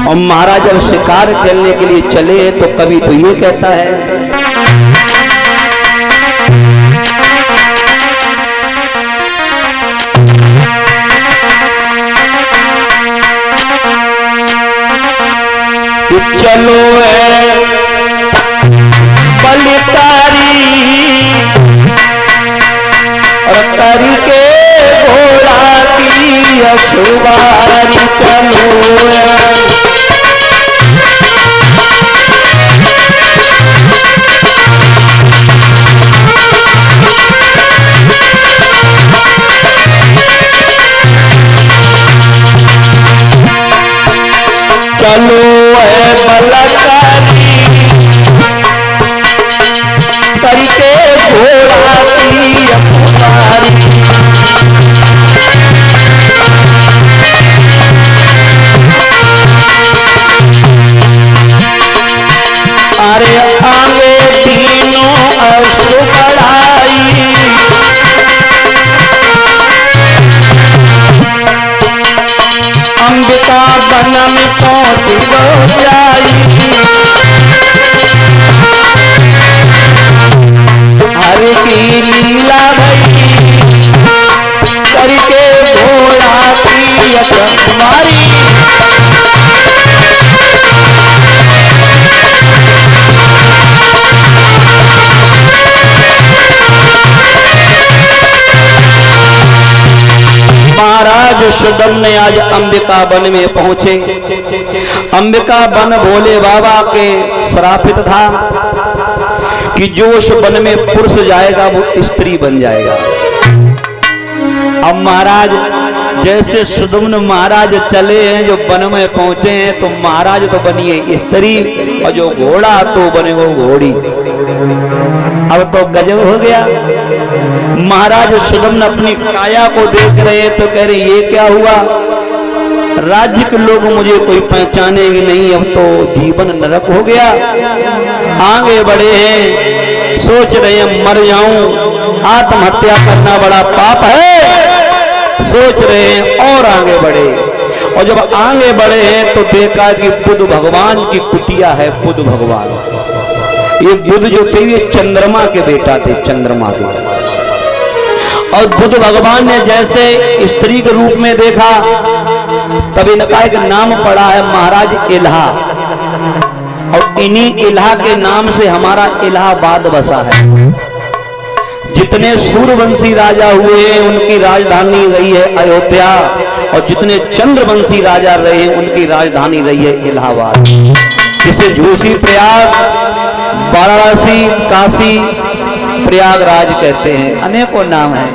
और महाराज जब शिकार खेलने के लिए चले तो कवि तो ये कहता है, कि चलो बलितारी और करी के घोड़ा की अछुवारी, चलो चलो बलकारी करके घोड़ा की अखबारी, अरे आगे तीनों अश्रु बढ़ाई, अंबिका वन में पहुंच जाई, हरि की लीला भई करके घोड़ा की अखबारी, महाराज सुदम ने आज अंबिका वन में पहुंचे। अंबिका वन भोले बाबा के श्रापित था कि जो उस वन में पुरुष जाएगा वो स्त्री बन जाएगा। अब महाराज जैसे सुदम्न महाराज चले हैं, जो वन में पहुंचे हैं, तो महाराज तो बनिए स्त्री और जो घोड़ा तो बने वो घोड़ी। अब तो गजब हो गया। महाराज सुदम्न अपनी काया को देख रहे तो कह रहे ये क्या हुआ, राज्य के लोग मुझे कोई पहचानेंगे नहीं, अब तो जीवन नरक हो गया। आगे बढ़े हैं, सोच रहे हैं मर जाऊं, आत्महत्या करना बड़ा पाप है, सोच रहे हैं और आगे बढ़े। और जब आगे बढ़े हैं तो देखा कि बुद्ध भगवान की कुटिया है। बुद्ध भगवान, ये बुद्ध जो थे ये चंद्रमा के बेटा थे, चंद्रमा के। और बुद्ध भगवान ने जैसे स्त्री के रूप में देखा, तब इनका एक नाम पड़ा है महाराज इल्हा, और इन्हीं इल्हा के नाम से हमारा इलाहाबाद बसा है। जितने सूर्यवंशी राजा हुए उनकी राजधानी रही है अयोध्या, और जितने चंद्रवंशी राजा रहे उनकी राजधानी रही है इलाहाबाद। जिसे झूसी, प्रयाग, वाराणसी, काशी, प्रयागराज कहते हैं, अनेकों नाम है।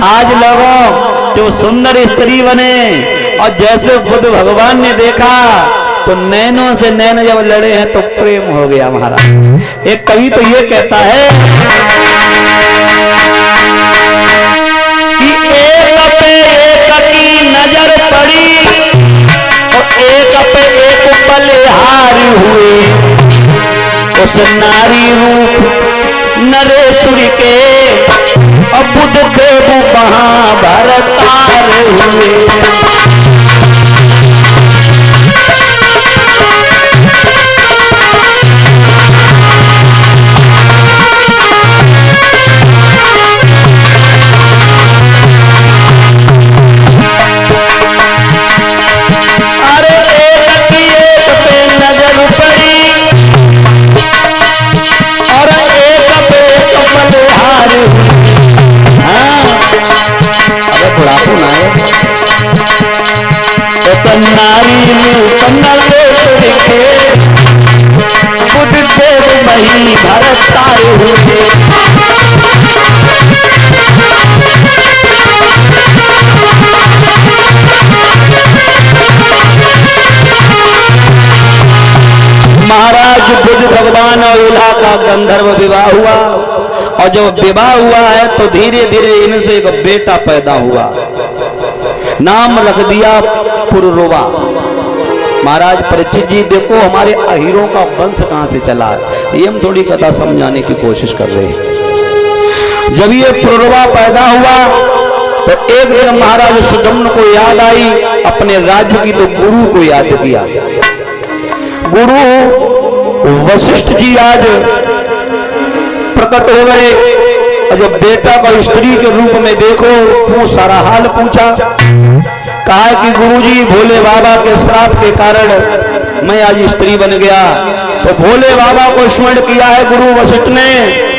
आज लोगों जो सुंदर स्त्री बने, और जैसे बुद्ध भगवान ने देखा तो नैनों से नैन जब लड़े हैं तो प्रेम हो गया महाराज। एक कवि तो ये कहता है कि एक पे एक की नजर पड़ी और एक पे एक बलिहारी हुए, उस नारी रूप नरेश्वरी के और बुद्ध देव महाभारतार हुए। नारी बुद्ध देव मही भारतार हुए। महाराज बुद्ध भगवान और इल्हा का गंधर्व विवाह हुआ, और जब विवाह हुआ है तो धीरे धीरे इनसे एक बेटा पैदा हुआ, नाम रख दिया पुरुरवा। महाराज परीक्षित जी देखो हमारे अहीरों का वंश कहां से चला है, ये हम थोड़ी कथा समझाने की कोशिश कर रहे हैं। जब ये पुरुरवा पैदा हुआ तो एक दिन महाराज सुदम्न को याद आई अपने राज्य की, तो गुरु को याद किया। गुरु वशिष्ठ जी आज प्रकट हो गए और जब बेटा को स्त्री के रूप में देखो वो सारा हाल पूछा। कहा कि गुरुजी भोले बाबा के श्राप के कारण मैं आज स्त्री बन गया। तो भोले बाबा को स्मरण किया है गुरु वशिष्ठ ने।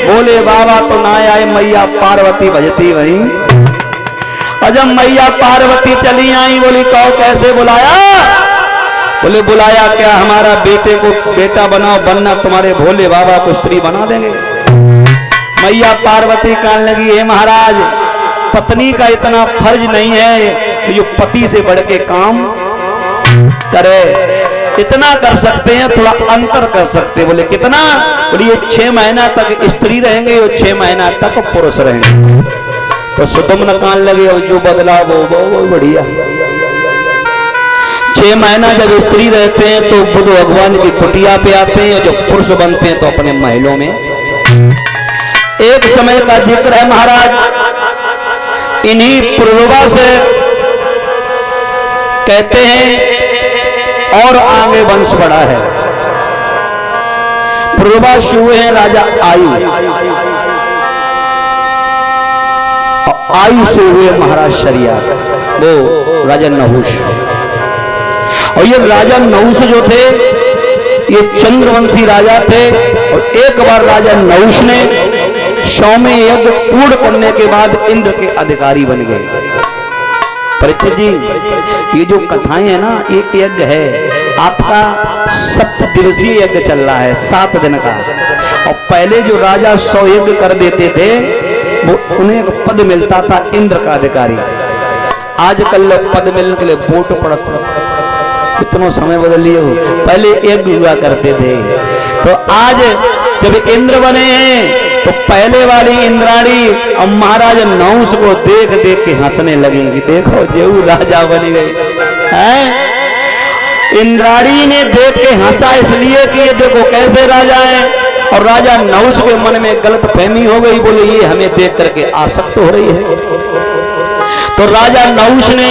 भोले बाबा तो ना आए, मैया पार्वती भजती वहीं। और जब मैया पार्वती चली आई, बोली कहो कैसे बुलाया? बोले बुलाया क्या, हमारा बेटे को बेटा बनाओ, बनना तुम्हारे भोले बाबा को स्त्री बना देंगे। मैया पार्वती कहने लगी, हे महाराज, पत्नी का इतना फर्ज नहीं है कि जो पति से बढ़ के काम करे। इतना कर सकते हैं, थोड़ा अंतर कर सकते हैं। बोले कितना? बोले ये 6 महीना तक स्त्री रहेंगे, ये 6 महीना तक पुरुष रहेंगे। तो सुदम्न कहने लगे जो बदला वो बढ़िया। 6 महीना जब स्त्री रहते हैं तो बुद्ध भगवान की कुटिया पे आते हैं, जब पुरुष बनते हैं तो अपने महलों में। एक समय का जिक्र है महाराज, इन्हीं पुरुरवा से कहते हैं और आगे वंश बढ़ा है। पुरुरवा से हुए हैं राजा आयु, आयु से हुए महाराज शरिया, वो राजा नहुष। और ये राजा नहुष जो थे ये चंद्रवंशी राजा थे। और एक बार राजा नहुष ने सौम्य यज्ञ पूर्ण करने के बाद इंद्र के अधिकारी बन गए। परीक्षित जी, ये जो कथाएं है ना, एक यज्ञ है आपका 7 दिवसीय यज्ञ चल रहा है, 7 दिन का। और पहले जो राजा 100 यज्ञ कर देते थे वो उन्हें एक पद मिलता था इंद्र का अधिकारी। आजकल पद मिलने के लिए वोट पड़ता, कितना समय बदल लिए हो। पहले यज्ञ हुआ करते थे। तो आज जब इंद्र बने हैं तो पहले वाली इंद्राणी अब महाराज नहुष को देख देख के हंसने लगेंगी। देखो जेऊ राजा बन गए हैं। इंद्राणी ने देख के हंसा इसलिए कि ये देखो कैसे राजा हैं। और राजा नहुष के मन में गलत फहमी हो गई, बोले ये हमें देख करके आसक्त हो रही है। तो राजा नहुष ने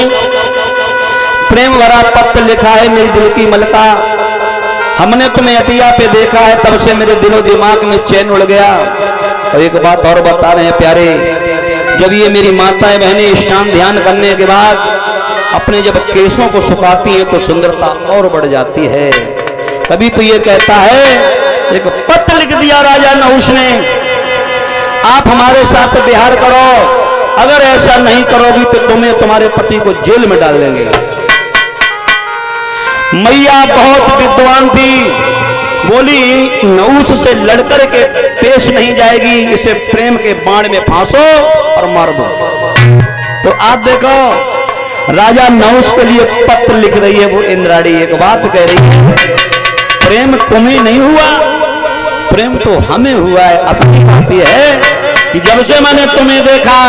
प्रेम भरा पत्र लिखा है, मेरी दिल की मलका, हमने तुम्हें अटिया पे देखा है, तब से मेरे दिलो दिमाग में चैन उड़ गया। और एक बात और बता रहे हैं प्यारे, जब ये मेरी माताएं बहनें स्नान ध्यान करने के बाद अपने जब केसों को सुखाती है तो सुंदरता और बढ़ जाती है। तभी तो ये कहता है, एक पत्र लिख दिया राजा नहुष ने, आप हमारे साथ विहार करो, अगर ऐसा नहीं करोगी तो तुम्हें तुम्हारे पति को जेल में डाल देंगे। मैया बहुत विद्वान थी, बोली नहुष से लड़कर के पेश नहीं जाएगी, इसे प्रेम के बाण में फांसो और मार दो। तो आप देखो राजा नहुष के लिए पत्र लिख रही है वो इंद्राणी। एक बात कह रही है, प्रेम तुम्हें नहीं हुआ, प्रेम तो हमें हुआ है। असली बात यह है कि जब से मैंने तुम्हें देखा,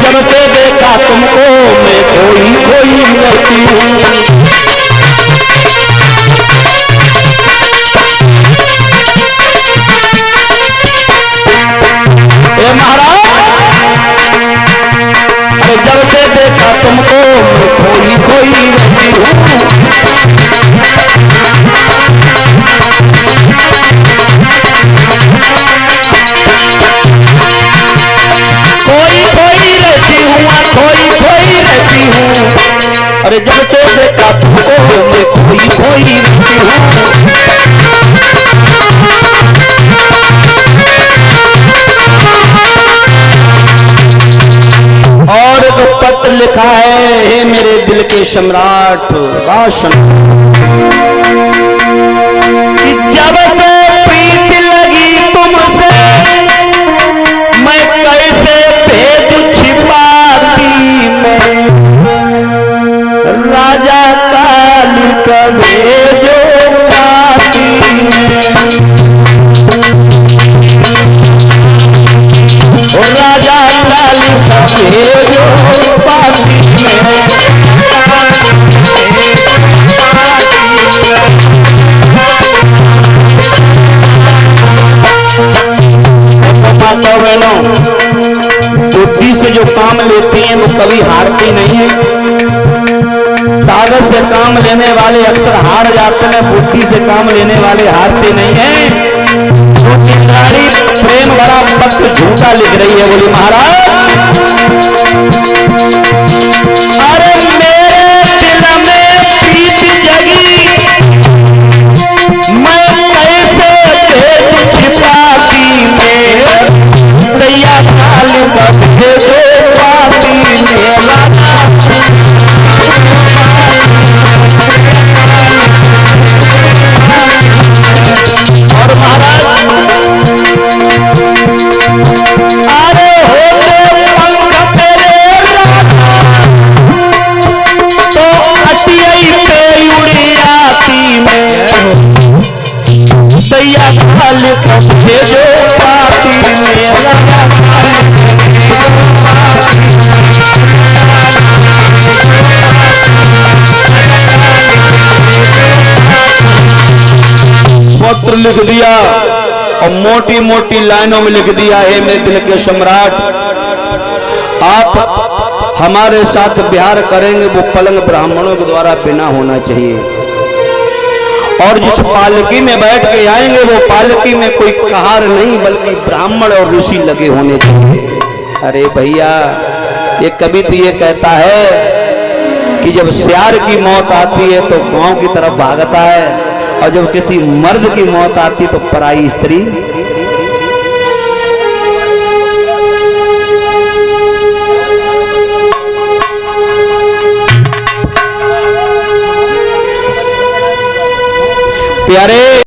जब से देखा तुमको, मैं खोई खोई रहती हूँ। महाराज, जब से देखा तुमको, मैं खोई खोई रहती हूँ। खोई खोई रहती हूँ, खोई खोई रहती हूँ। अरे जब से देखा तुमको, मैं खोई खोई रहती हूँ। और एक पत्र लिखा है, हे मेरे दिल के सम्राट राशन, कि जब से प्रीति लगी तुमसे, मैं कैसे भेद छिपाती मैं, राजा काल का भेजो पाती राजा काल का भेजो पाती में। कभी हारती नहीं है। कागज से काम लेने वाले अक्सर हार जाते हैं, बुद्धि से काम लेने वाले हारते नहीं हैं। तो चिंगारी प्रेम भरा पत्र झूठा लिख रही है, बोली महाराज अरे मेरे दिल में प्रीत जगी, मैं कैसे भेद छिपाती में, दैया काल कब भेदो पाती मेरा। और महाराज अरे होते पंख तेरे तो अटियाई पे उड़ी आती में, दैया काल कब भेदो पाती मेरा। पत्र लिख दिया और मोटी मोटी लाइनों में लिख दिया है, मेरे दिल के सम्राट आप हमारे साथ प्यार करेंगे वो पलंग ब्राह्मणों के द्वारा बिना होना चाहिए, और जिस पालकी में बैठ के आएंगे वो पालकी में कोई कहार नहीं बल्कि ब्राह्मण और ऋषि लगे होने चाहिए। अरे भैया ये कवि तो ये कहता है कि जब सियार की मौत आती है तो गांव की तरफ भागता है, और जब किसी मर्द की मौत आती तो पराई स्त्री। प्यारे